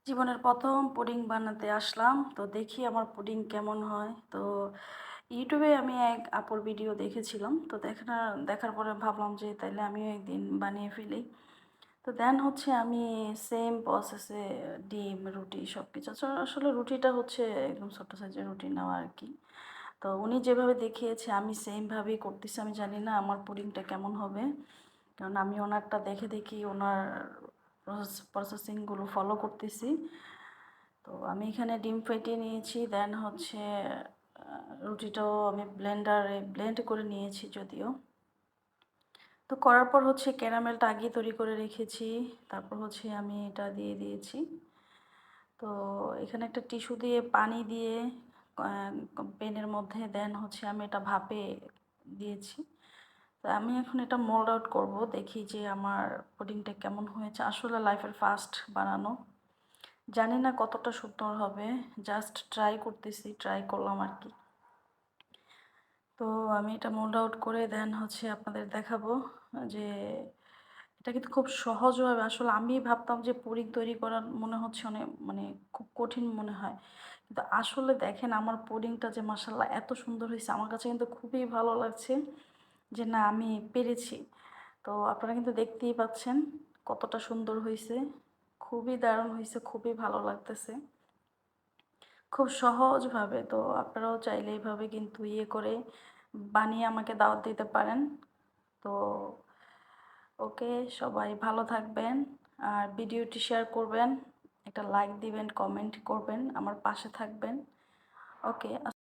জীবনের প্রথম পুডিং বানাতে আসলাম। তো দেখি আমার পুডিং কেমন হয়। তো ইউটিউবে আমি এক আপুর ভিডিও দেখেছিলাম। তো দেখার পরে ভাবলাম যে তাইলে আমিও একদিন বানিয়ে ফেলি। তো দেন হচ্ছে আমি সেম প্রসেসে ডিম, রুটি সবকিছু আসলে রুটিটা হচ্ছে একদম ছোট সাইজের রুটি নেওয়া আরকি। তো উনি যেভাবে দেখিয়েছে আমি সেম ভাবেই করতেছি। আমি জানি না আমার পুডিংটা কেমন হবে। কারণ আমি ওনারটা দেখে দেখি ওনার প্রসেসিংগুলো ফলো করতেছি। তো আমি এখানে ডিম ফেটিয়ে নিয়েছি। দেন হচ্ছে রুটিটাও আমি ব্লেন্ডারে ব্লেন্ড করে নিয়েছি যদিও। তো করার পর হচ্ছে ক্যারামেলটা আগেই তৈরি করে রেখেছি। তারপর হচ্ছে আমি এটা দিয়ে দিয়েছি। তো এখানে একটা টিস্যু দিয়ে পানি দিয়ে প্যানের মধ্যে দেন হচ্ছে আমি এটা ভাপে দিয়েছি। তো আমি এখন এটা মোল্ড আউট করব। দেখি যে আমার পুডিংটা কেমন হয়েছে। আসলে লাইফের ফার্স্ট বানানো। জানি না কতটা সুন্দর হবে। জাস্ট ট্রাই করতেছি, ট্রাই করলাম আরকি। তো আমি এটা মোল্ড আউট করে দেন হচ্ছে আপনাদের দেখাবো যে এটা কিন্তু খুব সহজভাবে আসলে আমি ভাবতাম যে পুডিং তৈরি করা মনে হচ্ছে অনেক মানে খুব কঠিন মনে হয়। কিন্তু আসলে দেখেন আমার পুডিংটা যে মাশাআল্লাহ এত সুন্দর হইছে আমার কাছে কিন্তু খুবই ভালো লাগছে যে না আমি পেরেছি। তো আপনারা কিন্তু দেখতেই পাচ্ছেন কতটা সুন্দর হইছে। খুবই দারুণ হইছে, খুবই ভালো লাগতেছে। খুব সহজভাবে তো আপনারাও চাইলে এইভাবে কিন্তু করে বানিয়ে আমাকে দাওয়াত দিতে পারেন। তো ওকে, সবাই ভালো থাকবেন আর ভিডিওটি শেয়ার করবেন, একটা লাইক দিবেন, কমেন্ট করবেন, আমার পাশে থাকবেন। ওকে।